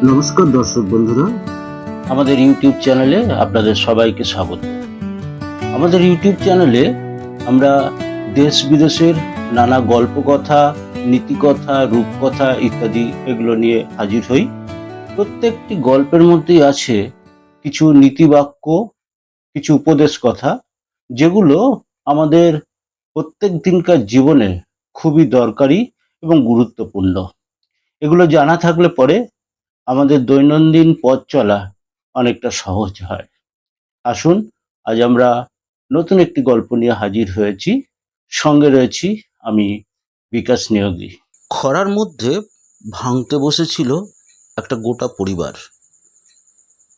নমস্কার দর্শক বন্ধুরা, আমাদের ইউটিউব চ্যানেলে আপনাদের সবাইকে স্বাগত। আমাদের ইউটিউব চ্যানেলে আমরা দেশ বিদেশের নানা গল্প কথা, নীতিকথা, রূপকথা ইত্যাদি এগুলো নিয়ে হাজির হই। প্রত্যেকটি গল্পের মধ্যেই আছে কিছু নীতিবাক্য, কিছু উপদেশ কথা, যেগুলো আমাদের প্রত্যেক দিনকার জীবনে খুবই দরকারি এবং গুরুত্বপূর্ণ। এগুলো জানা থাকলে পরে আমাদের দৈনন্দিন পথ চলা অনেকটা সহজ হয়। আসুন, আজ আমরা নতুন একটি গল্প নিয়ে হাজির হয়েছি। সঙ্গে রয়েছি আমি, বিকাশ নিয়োগী। খরার মধ্যে ভাঙতে বসেছিল একটা গোটা পরিবার।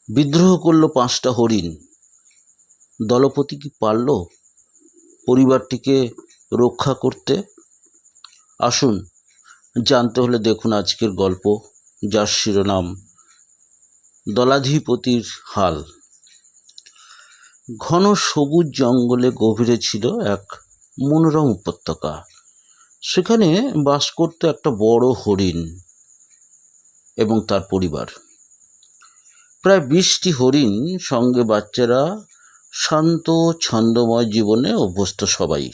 বিদ্রোহ করলো 5টা হরিণ। দলপতি কি পারল পরিবারটিকে রক্ষা করতে? আসুন, জানতে হলে দেখুন আজকের গল্প, যার শিরোনাম দলাধিপতির হাল। ঘন সবুজ জঙ্গলে গভীরে ছিল এক মনোরম উপত্যকা। সেখানে বাস করত একটা বড় হরিণ এবং তার পরিবার। প্রায় 20টি হরিণ, সঙ্গে বাচ্চারা, শান্ত ছন্দময় জীবনে অভ্যস্ত সবাই।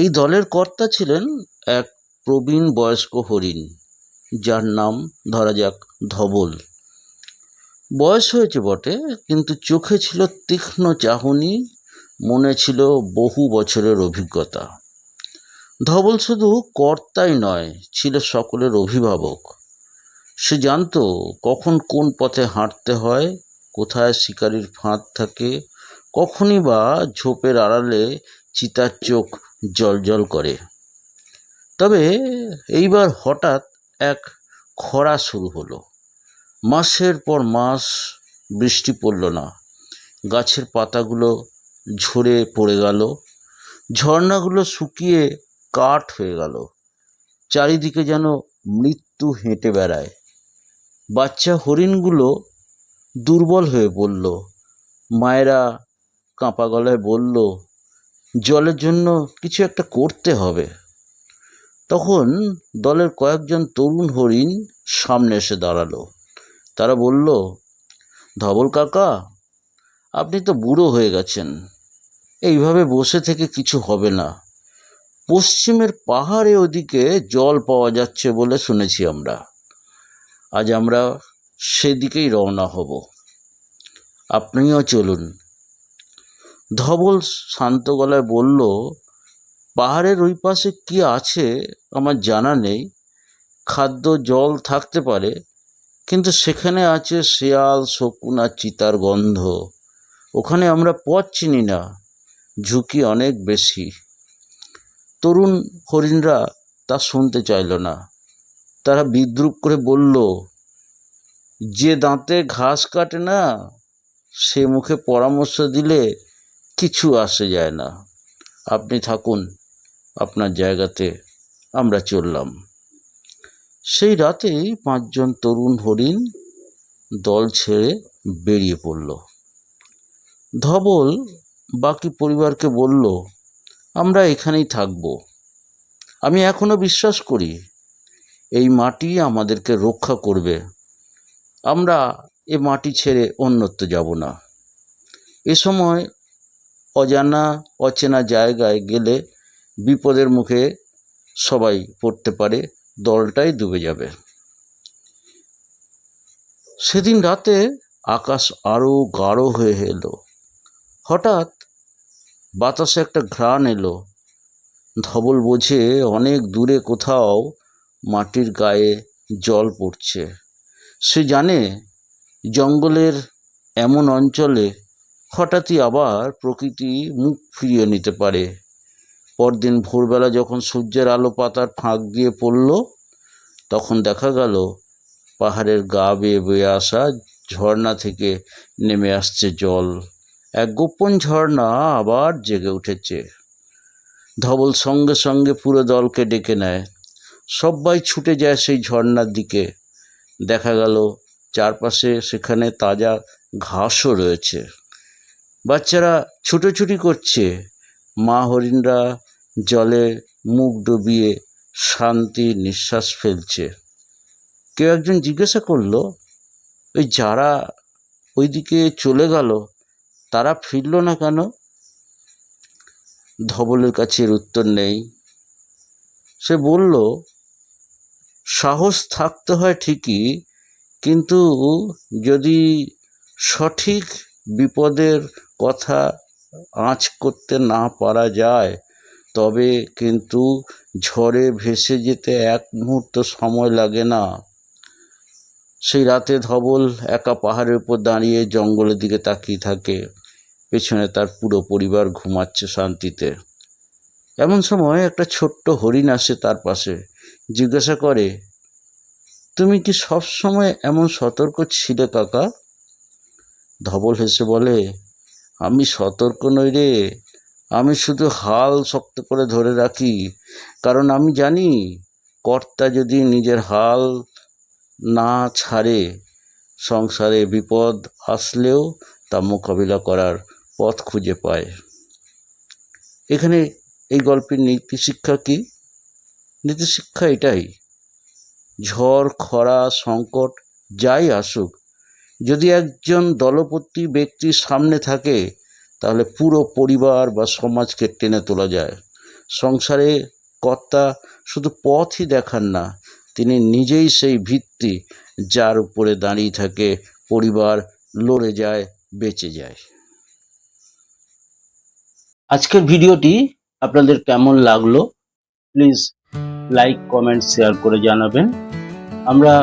এই দলের কর্তা ছিলেন এক প্রবীণ বয়স্ক হরিণ, যার নাম ধরা যাক ধবল। বয়স হয়েছে বটে, কিন্তু চোখে ছিল তীক্ষ্ণ চাহনি, মনে ছিল বহু বছরের অভিজ্ঞতা। ধবল শুধু কর্তাই নয়, ছিল সকলের অভিভাবক। সে জানতো কখন কোন পথে হাঁটতে হয়, কোথায় শিকারির ফাঁদ থাকে, কখনই বা ঝোপের আড়ালে চিতার চোখ জ্বলজ্বল করে। তবে এইবার হঠাৎ এক খরা শুরু হলো। মাসের পর মাস বৃষ্টি পড়ল না। গাছের পাতাগুলো ঝরে পড়ে গেল, ঝর্ণাগুলো শুকিয়ে কাঠ হয়ে গেল। চারিদিকে যেন মৃত্যু হেঁটে বেড়ায়। বাচ্চা হরিণগুলো দুর্বল হয়ে পড়ল। মায়েরা কাঁপা গলায় বলল, জলের জন্য কিছু একটা করতে হবে। তখন দলের কয়েকজন তরুণ হরিণ সামনে এসে দাঁড়ালো। তারা বলল, ধবল কাকা, আপনি তো বুড়ো হয়ে গেছেন, এইভাবে বসে থেকে কিছু হবে না। পশ্চিমের পাহাড়ে ওদিকে জল পাওয়া যাচ্ছে বলে শুনেছি আমরা। আজ আমরা সেদিকেই রওনা হব, আপনিও চলুন। ধবল শান্ত গলায় বলল, পাহাড়ের ওই পাশে কি আছে আমার জানা নেই। খাদ্য জল থাকতে পারে, কিন্তু সেখানে আছে শেয়াল, শকুন আর চিতার গন্ধ। ওখানে আমরা পথ চিনি না, ঝুঁকি অনেক বেশি। তরুণ হরিণরা তা শুনতে চাইল না। তারা বিদ্রূপ করে বলল, যে দাঁতে ঘাস কাটে না, সে মুখে পরামর্শ দিলে কিছু আসে যায় না। আপনি থাকুন আপনার জায়গাতে, আমরা চললাম। সেই রাতেই 5জন তরুণ হরিণ দল ছেড়ে বেরিয়ে পড়ল। ধবল বাকি পরিবারকে বলল, আমরা এখানেই থাকব। আমি এখনো বিশ্বাস করি এই মাটি আমাদেরকে রক্ষা করবে। আমরা এ মাটি ছেড়ে অন্যত্র যাব না। এ সময় অজানা অচেনা জায়গায় গেলে বিপদের মুখে সবাই পড়তে পারে, দলটাই ডুবে যাবে। সেদিন রাতে আকাশ আরো গাঢ় হয়ে এলো। হঠাৎ বাতাসে একটা ঘ্রাণ এলো। ধবল বোঝে অনেক দূরে কোথাও মাটির গায়ে জল পড়ছে। সে জানে জঙ্গলের এমন অঞ্চলে হঠাৎই আবার প্রকৃতি মুখ ফিরিয়ে নিতে পারে। পরদিন ভোরবেলা যখন সূর্যের আলো পাতার ফাঁক দিয়ে পড়ল, তখন দেখা গেল পাহাড়ের গা বেয়ে বয়ে আসা ঝর্ণা থেকে নেমে আসছে জল। এক গোপন ঝর্ণা আবার জেগে উঠেছে। ধবল সঙ্গে সঙ্গে পুরো দলকে ডেকে নেয়। সবাই ছুটে যায় সেই ঝর্ণার দিকে। দেখা গেল চারপাশে সেখানে তাজা ঘাসও রয়েছে। বাচ্চারা ছুটোছুটি করছে। মা হরিণরা জলে মুখ ডুবিয়ে শান্তির নিঃশ্বাস ফেলছে। কেউ একজন জিজ্ঞাসা করলো, ওই যারা ওইদিকে চলে গেল তারা ফিরল না কেন? ধবলের কাছে এর উত্তর নেই। সে বলল, সাহস থাকতে হয় ঠিকই, কিন্তু যদি সঠিক বিপদের কথা আঁচ করতে না পারা যায় তবে কিন্তু ঝড়ে ভেসে যেতে এক মুহূর্ত সময় লাগে না। সেই রাতে ধবল একা পাহাড়ের উপর দাঁড়িয়ে জঙ্গলের দিকে তাকিয়ে থাকে। পেছনে তার পুরো পরিবার ঘুমাচ্ছে শান্তিতে। এমন সময় একটা ছোট্ট হরিণ আসে তার পাশে, জিজ্ঞাসা করে, তুমি কি সব সময় এমন সতর্ক ছিলে কাকা? ধবল হেসে বলে, আমি সতর্ক নই রে, আমি শুধু হাল শক্ত করে ধরে রাখি, কারণ আমি জানি কর্তা যদি নিজের হাল না ছাড়ে সংসারে বিপদ আসলেও তা মোকাবিলা করার পথ খুঁজে পায়। এখানে এই গল্পের নীতিশিক্ষা কি? নীতিশিক্ষা এটাই, ঝড় খরা সংকট যাই আসুক, যদি একজন দলপতি ব্যক্তির সামনে থাকে তাহলে পুরো পরিবার বা সমাজকে টেনে তোলা যায়। সংসারে কর্তা শুধু পথই দেখান না, তিনি নিজেই সেই ভিত্তি যার উপরে দাঁড়িয়ে থাকে পরিবার, লড়ে যায়, বেঁচে যায়। আজকের ভিডিওটি আপনাদের কেমন লাগলো প্লিজ লাইক কমেন্ট শেয়ার করে জানাবেন। আমরা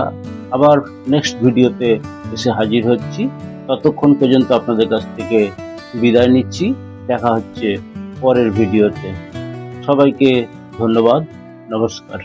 আবার নেক্সট ভিডিওতে এসে হাজির হচ্ছি। ততক্ষণ পর্যন্ত আপনাদের কাছ থেকে বিদায় নিচ্ছি। দেখা হচ্ছে পরের ভিডিওতে। সবাইকে ধন্যবাদ, নমস্কার।